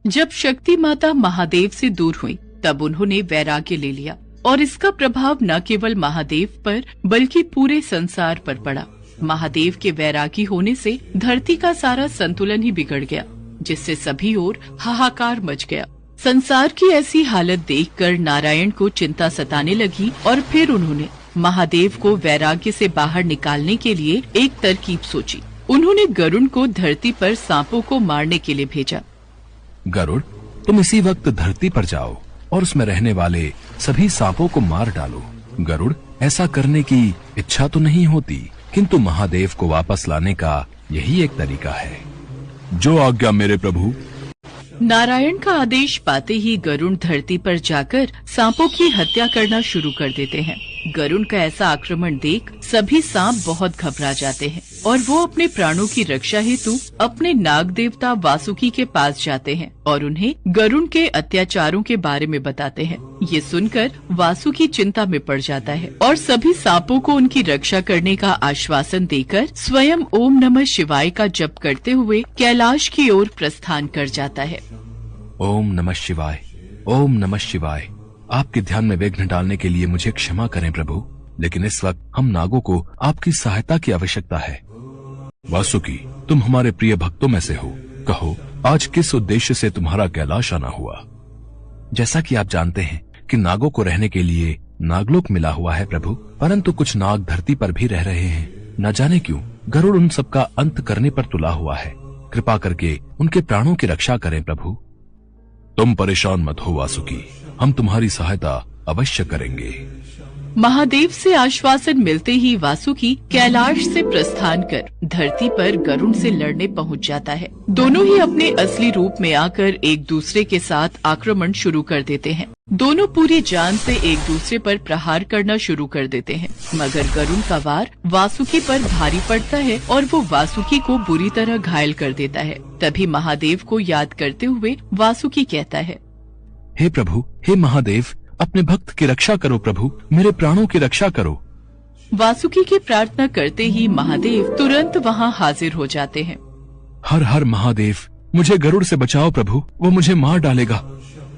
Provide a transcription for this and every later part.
जब शक्ति माता महादेव से दूर हुई, तब उन्होंने वैराग्य ले लिया और इसका प्रभाव न केवल महादेव पर बल्कि पूरे संसार पर पड़ा। महादेव के वैरागी होने से धरती का सारा संतुलन ही बिगड़ गया, जिससे सभी ओर हाहाकार मच गया। संसार की ऐसी हालत देखकर नारायण को चिंता सताने लगी और फिर उन्होंने महादेव को वैराग्य से बाहर निकालने के लिए एक तरकीब सोची। उन्होंने गरुड़ को धरती पर सांपों को मारने के लिए भेजा। गरुड़, तुम इसी वक्त धरती पर जाओ और उसमें रहने वाले सभी सांपों को मार डालो। गरुड़, ऐसा करने की इच्छा तो नहीं होती, किंतु महादेव को वापस लाने का यही एक तरीका है। जो आज्ञा मेरे प्रभु। नारायण का आदेश पाते ही गरुड़ धरती पर जाकर सांपों की हत्या करना शुरू कर देते हैं। गरुड़ का ऐसा आक्रमण देख सभी सांप बहुत घबरा जाते हैं और वो अपने प्राणों की रक्षा हेतु अपने नाग देवता वासुकी के पास जाते हैं और उन्हें गरुड़ के अत्याचारों के बारे में बताते हैं। ये सुनकर वासुकी चिंता में पड़ जाता है और सभी सांपों को उनकी रक्षा करने का आश्वासन देकर स्वयं ओम नमः शिवाय का जप करते हुए कैलाश की ओर प्रस्थान कर जाता है। ओम नमः शिवाय, ओम नमः शिवाय। आपके ध्यान में विघ्न डालने के लिए मुझे क्षमा करें प्रभु, लेकिन इस वक्त हम नागों को आपकी सहायता की आवश्यकता है। वासुकी, तुम हमारे प्रिय भक्तों में से हो, कहो आज किस उद्देश्य से तुम्हारा कैलाश आना हुआ? जैसा कि आप जानते हैं कि नागों को रहने के लिए नागलोक मिला हुआ है प्रभु, परंतु कुछ नाग धरती पर भी रह रहे हैं। न जाने क्यों गरुड़ उन सबका अंत करने पर तुला हुआ है। कृपा करके उनके प्राणों की रक्षा करें प्रभु। तुम परेशान मत हो वासुकी, हम तुम्हारी सहायता अवश्य करेंगे। महादेव से आश्वासन मिलते ही वासुकी कैलाश से प्रस्थान कर धरती पर गरुड़ से लड़ने पहुंच जाता है। दोनों ही अपने असली रूप में आकर एक दूसरे के साथ आक्रमण शुरू कर देते हैं। दोनों पूरी जान से एक दूसरे पर प्रहार करना शुरू कर देते हैं, मगर गरुड़ का वार वासुकी पर भारी पड़ता है और वो वासुकी को बुरी तरह घायल कर देता है। तभी महादेव को याद करते हुए वासुकी कहता है, हे प्रभु, हे महादेव, अपने भक्त की रक्षा करो प्रभु, मेरे प्राणों की रक्षा करो। वासुकी की प्रार्थना करते ही महादेव तुरंत वहाँ हाजिर हो जाते हैं। हर हर महादेव, मुझे गरुड़ से बचाओ प्रभु, वो मुझे मार डालेगा।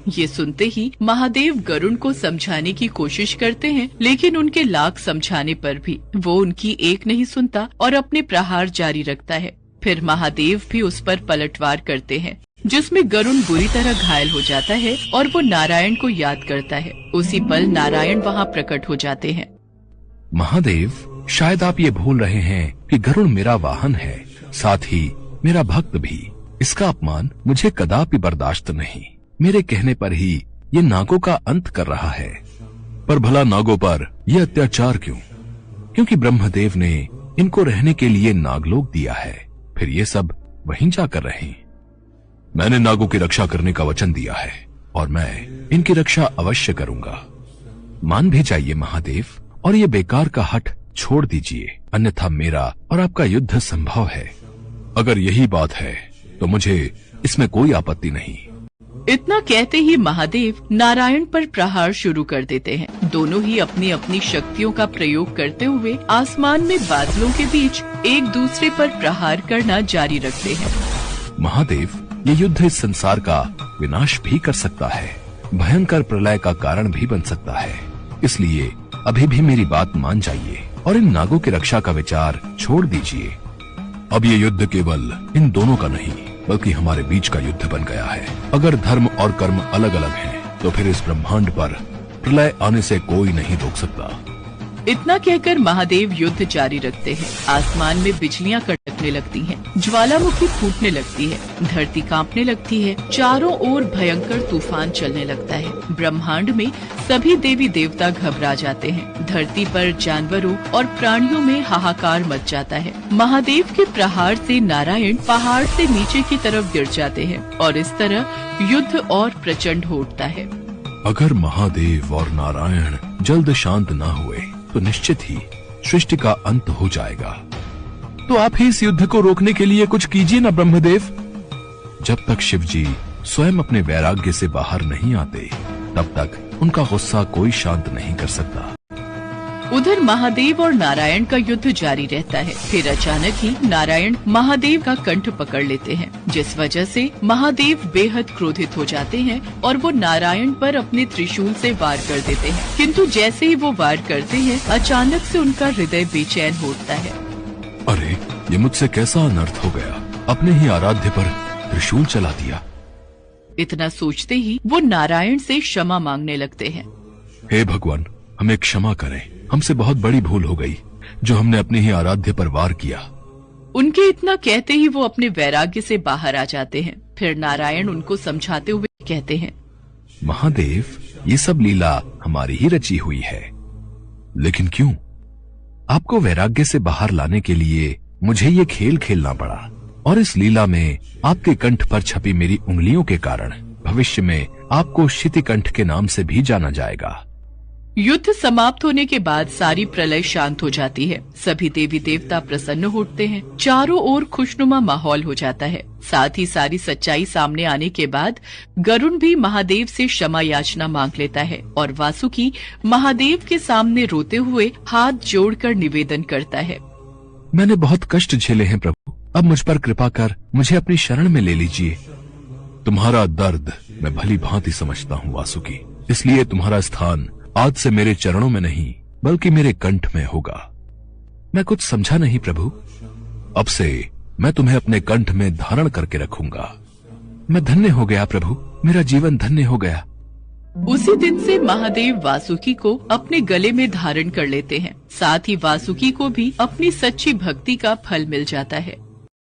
ये सुनते ही महादेव गरुड़ को समझाने की कोशिश करते हैं, लेकिन उनके लाख समझाने पर भी वो उनकी एक नहीं सुनता और अपने प्रहार जारी रखता है। फिर महादेव भी उस पर पलटवार करते हैं, जिसमें गरुड़ बुरी तरह घायल हो जाता है और वो नारायण को याद करता है। उसी पल नारायण वहाँ प्रकट हो जाते हैं। महादेव, शायद आप ये भूल रहे हैं कि गरुड़ मेरा वाहन है, साथ ही मेरा भक्त भी। इसका अपमान मुझे कदापि बर्दाश्त नहीं। मेरे कहने पर ही ये नागों का अंत कर रहा है। पर भला नागों पर यह अत्याचार क्यों? क्योंकि ब्रह्मदेव ने इनको रहने के लिए नागलोक दिया है, फिर ये सब वहीं जाकर रहें। मैंने नागों की रक्षा करने का वचन दिया है और मैं इनकी रक्षा अवश्य करूंगा। मान भी जाइए महादेव, और ये बेकार का हठ छोड़ दीजिए, अन्यथा मेरा और आपका युद्ध संभव है। अगर यही बात है तो मुझे इसमें कोई आपत्ति नहीं। इतना कहते ही महादेव नारायण पर प्रहार शुरू कर देते हैं। दोनों ही अपनी अपनी शक्तियों का प्रयोग करते हुए आसमान में बादलों के बीच एक दूसरे पर प्रहार करना जारी रखते हैं। महादेव, ये युद्ध इस संसार का विनाश भी कर सकता है, भयंकर प्रलय का कारण भी बन सकता है। इसलिए अभी भी मेरी बात मान जाइए और इन नागों की रक्षा का विचार छोड़ दीजिए। अब ये युद्ध केवल इन दोनों का नहीं, बल्कि हमारे बीच का युद्ध बन गया है। अगर धर्म और कर्म अलग अलग हैं, तो फिर इस ब्रह्मांड पर प्रलय आने से कोई नहीं रोक सकता। इतना कहकर महादेव युद्ध जारी रखते हैं। आसमान में बिजलियां कड़कने लगती हैं, ज्वालामुखी फूटने लगती है, धरती कांपने लगती है, चारों ओर भयंकर तूफान चलने लगता है। ब्रह्मांड में सभी देवी देवता घबरा जाते हैं। धरती पर जानवरों और प्राणियों में हाहाकार मच जाता है। महादेव के प्रहार से नारायण पहाड़ से नीचे की तरफ गिर जाते हैं और इस तरह युद्ध और प्रचंड हो उठता है। अगर महादेव और नारायण जल्द शांत न हुए तो निश्चित ही सृष्टि का अंत हो जाएगा। तो आप ही इस युद्ध को रोकने के लिए कुछ कीजिए ना ब्रह्मदेव। जब तक शिव जी स्वयं अपने वैराग्य से बाहर नहीं आते, तब तक उनका गुस्सा कोई शांत नहीं कर सकता। उधर महादेव और नारायण का युद्ध जारी रहता है। फिर अचानक ही नारायण महादेव का कंठ पकड़ लेते हैं, जिस वजह से महादेव बेहद क्रोधित हो जाते हैं और वो नारायण पर अपने त्रिशूल से वार कर देते हैं। किंतु जैसे ही वो वार करते हैं, अचानक से उनका हृदय बेचैन हो उठता है। अरे, ये मुझसे कैसा अनर्थ हो गया, अपने ही आराध्य पर त्रिशूल चला दिया। इतना सोचते ही वो नारायण से क्षमा मांगने लगते हैं। हे भगवान, हमें क्षमा करें, हमसे बहुत बड़ी भूल हो गई जो हमने अपने ही आराध्य पर वार किया। उनके इतना कहते ही वो अपने वैराग्य से बाहर आ जाते हैं। फिर नारायण उनको समझाते हुए कहते हैं, महादेव, ये सब लीला हमारी ही रची हुई है, लेकिन क्यों? आपको वैराग्य से बाहर लाने के लिए मुझे ये खेल खेलना पड़ा, और इस लीला में आपके कंठ पर छपी मेरी उंगलियों के कारण भविष्य में आपको शितिकंठ के नाम से भी जाना जाएगा। युद्ध समाप्त होने के बाद सारी प्रलय शांत हो जाती है। सभी देवी देवता प्रसन्न हो उठते हैं। चारों ओर खुशनुमा माहौल हो जाता है। साथ ही सारी सच्चाई सामने आने के बाद गरुण भी महादेव से क्षमा याचना मांग लेता है और वासुकी महादेव के सामने रोते हुए हाथ जोड़कर निवेदन करता है, मैंने बहुत कष्ट झेले हैं प्रभु, अब मुझ पर कृपा कर मुझे अपनी शरण में ले लीजिए। तुम्हारा दर्द मैं भली भांति समझता हूँ वासुकी, इसलिए तुम्हारा स्थान आज से मेरे चरणों में नहीं बल्कि मेरे कंठ में होगा। मैं कुछ समझा नहीं प्रभु, अब से मैं तुम्हें अपने कंठ में धारण करके रखूंगा। मैं धन्य हो गया प्रभु, मेरा जीवन धन्य हो गया। उसी दिन से महादेव वासुकी को अपने गले में धारण कर लेते हैं। साथ ही वासुकी को भी अपनी सच्ची भक्ति का फल मिल जाता है।